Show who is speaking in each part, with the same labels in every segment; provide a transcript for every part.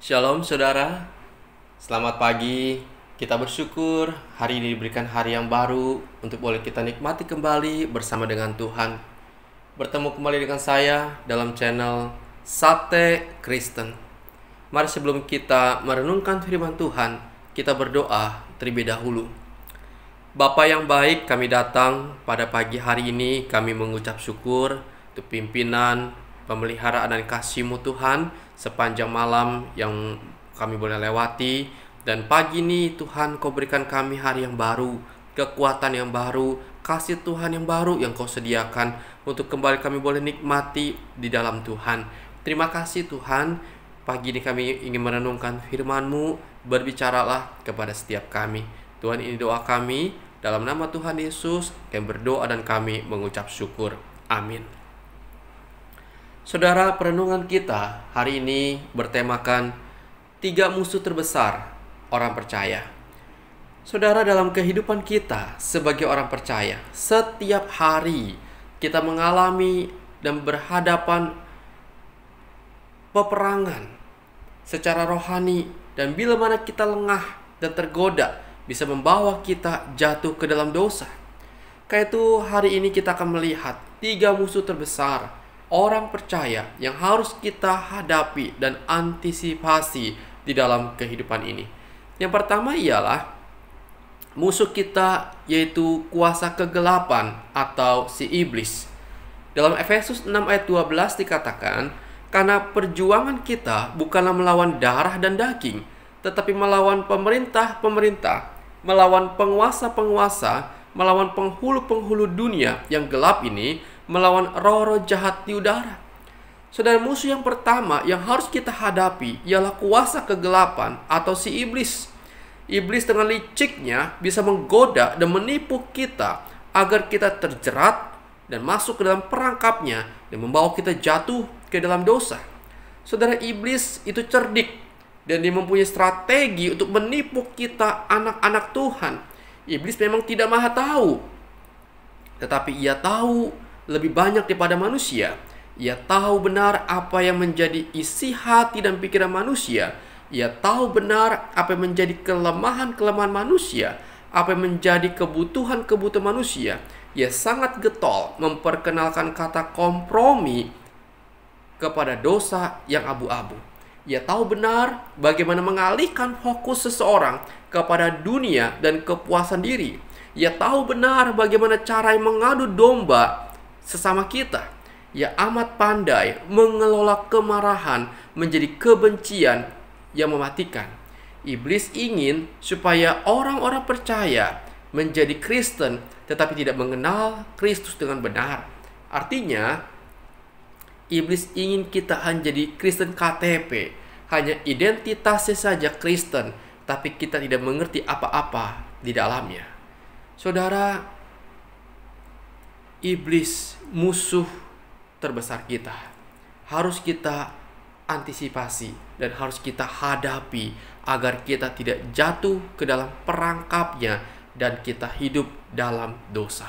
Speaker 1: Shalom saudara, selamat pagi. Kita bersyukur hari ini diberikan hari yang baru untuk boleh kita nikmati kembali bersama dengan Tuhan. Bertemu kembali dengan saya dalam channel Sate Kristen. Mari sebelum kita merenungkan firman Tuhan, kita berdoa terlebih dahulu. Bapa yang baik, kami datang pada pagi hari ini, kami mengucap syukur untuk pimpinan, pemeliharaan dan kasih-Mu Tuhan sepanjang malam yang kami boleh lewati. Dan pagi ini Tuhan, Kau berikan kami hari yang baru, kekuatan yang baru, kasih Tuhan yang baru yang Kau sediakan untuk kembali kami boleh nikmati di dalam Tuhan. Terima kasih Tuhan, pagi ini kami ingin merenungkan firman-Mu. Berbicaralah kepada setiap kami Tuhan. Ini doa kami dalam nama Tuhan Yesus. Kami berdoa dan kami mengucap syukur. Amin. Saudara, perenungan kita hari ini bertemakan 3 musuh terbesar orang percaya. Saudara, dalam kehidupan kita sebagai orang percaya, setiap hari kita mengalami dan berhadapan peperangan secara rohani, dan bila mana kita lengah dan tergoda bisa membawa kita jatuh ke dalam dosa. Karena itu hari ini kita akan melihat 3 musuh terbesar orang percaya yang harus kita hadapi dan antisipasi di dalam kehidupan ini. Yang pertama ialah musuh kita, yaitu kuasa kegelapan atau si iblis. Dalam Efesus 6 ayat 12 dikatakan, karena perjuangan kita bukanlah melawan darah dan daging, tetapi melawan pemerintah-pemerintah, melawan penguasa-penguasa, melawan penghulu-penghulu dunia yang gelap ini, melawan roh-roh jahat di udara. Saudara, musuh yang pertama yang harus kita hadapi ialah kuasa kegelapan atau si iblis. Iblis dengan liciknya bisa menggoda dan menipu kita agar kita terjerat dan masuk ke dalam perangkapnya dan membawa kita jatuh ke dalam dosa. Saudara, iblis itu cerdik dan dia mempunyai strategi untuk menipu kita anak-anak Tuhan. Iblis memang tidak maha tahu, tetapi ia tahu lebih banyak daripada manusia. Ia tahu benar apa yang menjadi isi hati dan pikiran manusia. Ia tahu benar apa yang menjadi kelemahan-kelemahan manusia, apa yang menjadi kebutuhan-kebutuhan manusia. Ia sangat getol memperkenalkan kata kompromi kepada dosa yang abu-abu. Ia tahu benar bagaimana mengalihkan fokus seseorang kepada dunia dan kepuasan diri. Ia tahu benar bagaimana cara mengadu domba sesama kita. Ia amat pandai mengelola kemarahan menjadi kebencian yang mematikan. Iblis ingin supaya orang-orang percaya menjadi Kristen tetapi tidak mengenal Kristus dengan benar. Artinya, iblis ingin kita hanya jadi Kristen KTP, hanya identitasnya saja Kristen, tapi kita tidak mengerti apa-apa di dalamnya. Saudara, iblis musuh terbesar kita harus kita antisipasi dan harus kita hadapi agar kita tidak jatuh ke dalam perangkapnya dan kita hidup dalam dosa.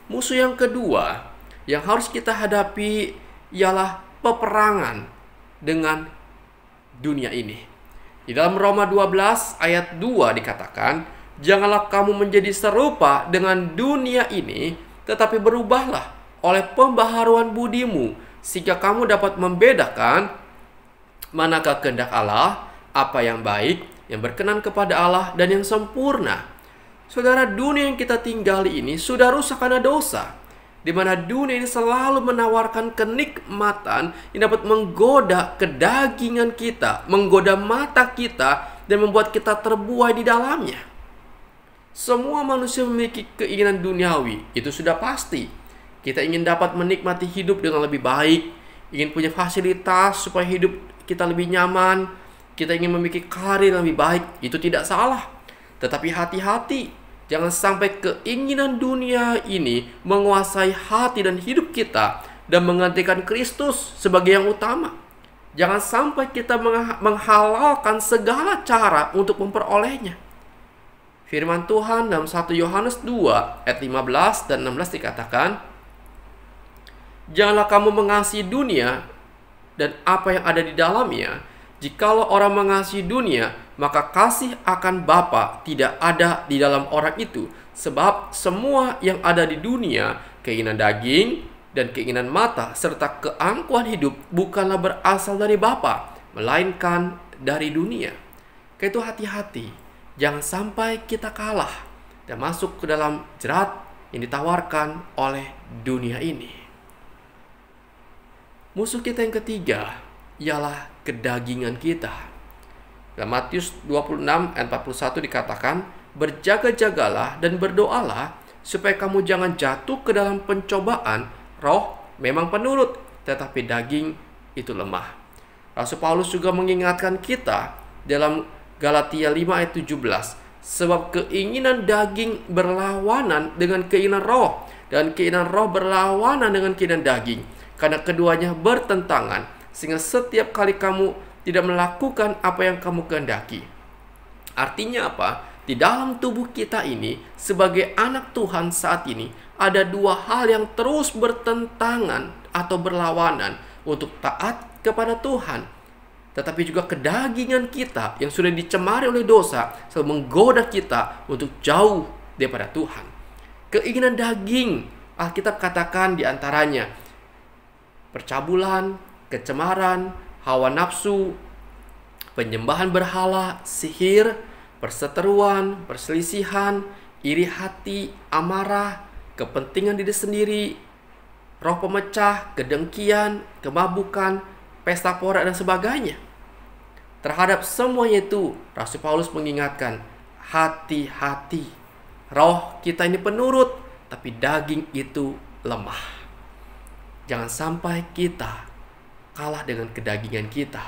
Speaker 1: Musuh yang kedua yang harus kita hadapi ialah peperangan dengan dunia ini. Di dalam Roma 12 ayat 2 dikatakan, janganlah kamu menjadi serupa dengan dunia ini, tetapi berubahlah oleh pembaharuan budimu, sehingga kamu dapat membedakan manakah kehendak Allah, apa yang baik, yang berkenan kepada Allah, dan yang sempurna. Saudara, dunia yang kita tinggali ini sudah rusak karena dosa, di mana dunia ini selalu menawarkan kenikmatan yang dapat menggoda kedagingan kita, menggoda mata kita, dan membuat kita terbuai di dalamnya. Semua manusia memiliki keinginan duniawi, itu sudah pasti. Kita ingin dapat menikmati hidup dengan lebih baik, ingin punya fasilitas supaya hidup kita lebih nyaman, kita ingin memiliki karir yang lebih baik, itu tidak salah. Tetapi hati-hati, jangan sampai keinginan dunia ini menguasai hati dan hidup kita dan menggantikan Kristus sebagai yang utama. Jangan sampai kita menghalalkan segala cara untuk memperolehnya. Firman Tuhan dalam 1 Yohanes 2 ayat 15 dan 16 dikatakan, janganlah kamu mengasihi dunia dan apa yang ada di dalamnya. Jikalau orang mengasihi dunia, maka kasih akan Bapa tidak ada di dalam orang itu. Sebab semua yang ada di dunia, keinginan daging dan keinginan mata, serta keangkuhan hidup, bukanlah berasal dari Bapa, melainkan dari dunia. Karena itu hati-hati, jangan sampai kita kalah dan masuk ke dalam jerat yang ditawarkan oleh dunia ini. Musuh kita yang ketiga ialah kedagingan kita. Dalam Matius 26 ayat 41 dikatakan, berjaga-jagalah dan berdoalah supaya kamu jangan jatuh ke dalam pencobaan. Roh memang penurut, tetapi daging itu lemah. Rasul Paulus juga mengingatkan kita dalam Galatia 5 ayat 17, sebab keinginan daging berlawanan dengan keinginan roh, dan keinginan roh berlawanan dengan keinginan daging, karena keduanya bertentangan, sehingga setiap kali kamu tidak melakukan apa yang kamu kehendaki. Artinya apa? Di dalam tubuh kita ini, sebagai anak Tuhan saat ini, ada dua hal yang terus bertentangan atau berlawanan untuk taat kepada Tuhan. Tetapi juga kedagingan kita yang sudah dicemari oleh dosa selalu menggoda kita untuk jauh daripada Tuhan. Keinginan daging, Alkitab katakan diantaranya percabulan, kecemaran, hawa nafsu, penyembahan berhala, sihir, perseteruan, perselisihan, iri hati, amarah, kepentingan diri sendiri, roh pemecah, kedengkian, kemabukan, pesta pora, dan sebagainya. Terhadap semuanya itu, Rasul Paulus mengingatkan, hati-hati. Roh kita ini penurut, tapi daging itu lemah. Jangan sampai kita kalah dengan kedagingan kita,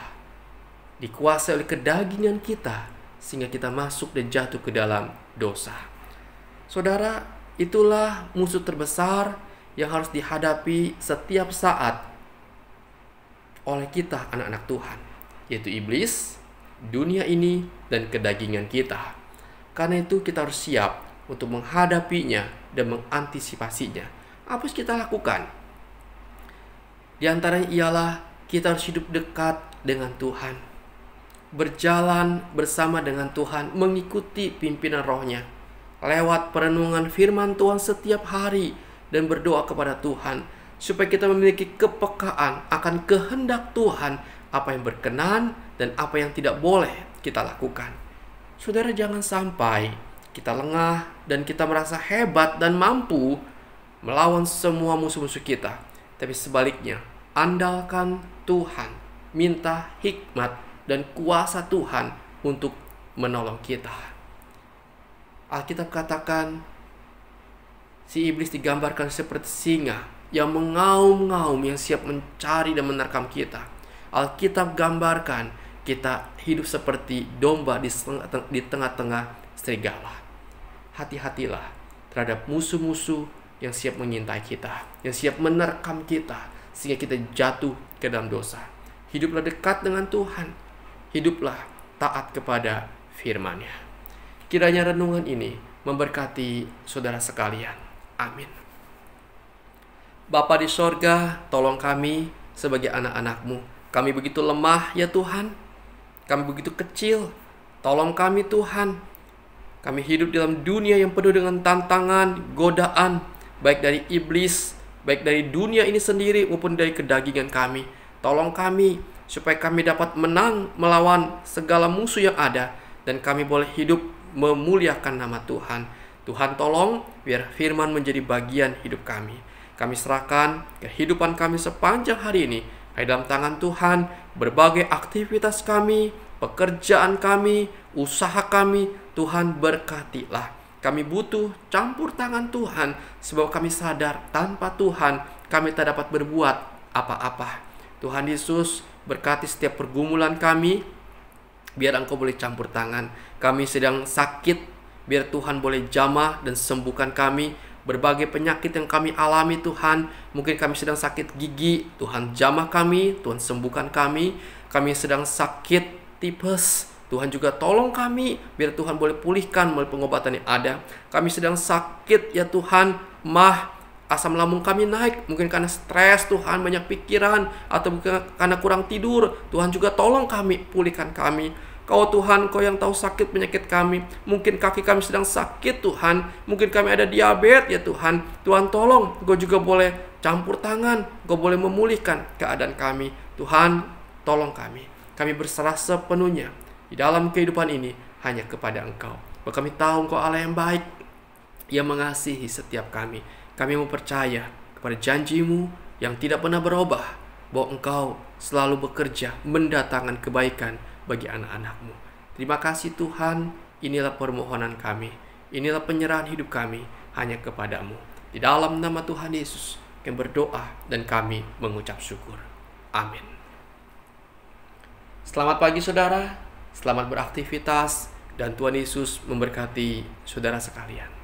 Speaker 1: dikuasai oleh kedagingan kita, sehingga kita masuk dan jatuh ke dalam dosa. Saudara, itulah musuh terbesar yang harus dihadapi setiap saat oleh kita anak-anak Tuhan, yaitu iblis, dunia ini, dan kedagingan kita. Karena itu kita harus siap untuk menghadapinya dan mengantisipasinya. Apa yang kita lakukan? Di antaranya ialah kita harus hidup dekat dengan Tuhan, berjalan bersama dengan Tuhan, mengikuti pimpinan rohnya, lewat perenungan firman Tuhan setiap hari, dan berdoa kepada Tuhan, supaya kita memiliki kepekaan akan kehendak Tuhan, apa yang berkenan dan apa yang tidak boleh kita lakukan. Saudara, jangan sampai kita lengah dan kita merasa hebat dan mampu melawan semua musuh-musuh kita. Tapi sebaliknya, andalkan Tuhan, minta hikmat dan kuasa Tuhan untuk menolong kita. Alkitab katakan, si iblis digambarkan seperti singa yang mengaum-ngaum, yang siap mencari dan menerkam kita. Alkitab gambarkan kita hidup seperti domba di tengah-tengah serigala. Hati-hatilah terhadap musuh-musuh yang siap mengintai kita, yang siap menerkam kita, sehingga kita jatuh ke dalam dosa. Hiduplah dekat dengan Tuhan, hiduplah taat kepada firman-Nya. Kiranya renungan ini memberkati saudara sekalian. Amin. Bapa di sorga, tolong kami sebagai anak-anak-Mu. Kami begitu lemah ya Tuhan, kami begitu kecil. Tolong kami Tuhan. Kami hidup dalam dunia yang penuh dengan tantangan, godaan, baik dari iblis, baik dari dunia ini sendiri maupun dari kedagingan kami. Tolong kami supaya kami dapat menang melawan segala musuh yang ada, dan kami boleh hidup memuliakan nama Tuhan. Tuhan tolong biar firman menjadi bagian hidup kami. Kami serahkan kehidupan kami sepanjang hari ini dalam tangan Tuhan. Berbagai aktivitas kami, pekerjaan kami, usaha kami, Tuhan berkatilah. Kami butuh campur tangan Tuhan, sebab kami sadar tanpa Tuhan kami tak dapat berbuat apa-apa. Tuhan Yesus, berkati setiap pergumulan kami, biar Engkau boleh campur tangan. Kami sedang sakit, biar Tuhan boleh jamah dan sembuhkan kami. Berbagai penyakit yang kami alami Tuhan, mungkin kami sedang sakit gigi, Tuhan jamah kami, Tuhan sembuhkan kami. Kami sedang sakit tipes, Tuhan juga tolong kami, biar Tuhan boleh pulihkan melalui pengobatan yang ada. Kami sedang sakit ya Tuhan, asam lambung kami naik, mungkin karena stres Tuhan, banyak pikiran, atau mungkin karena kurang tidur. Tuhan juga tolong kami, pulihkan kami. Kau Tuhan, Kau yang tahu sakit penyakit kami. Mungkin kaki kami sedang sakit Tuhan, mungkin kami ada diabetes ya Tuhan. Tuhan tolong, Kau juga boleh campur tangan, Kau boleh memulihkan keadaan kami. Tuhan tolong kami. Kami berserah sepenuhnya di dalam kehidupan ini hanya kepada Engkau. Bahwa kami tahu Engkau Allah yang baik, yang mengasihi setiap kami. Kami mau percaya kepada janji-Mu yang tidak pernah berubah, bahwa Engkau selalu bekerja mendatangkan kebaikan bagi anak-anak-Mu. Terima kasih Tuhan, inilah permohonan kami, inilah penyerahan hidup kami hanya kepada-Mu. Di dalam nama Tuhan Yesus kami berdoa dan kami mengucap syukur. Amin. Selamat pagi saudara, selamat beraktivitas, dan Tuhan Yesus memberkati saudara sekalian.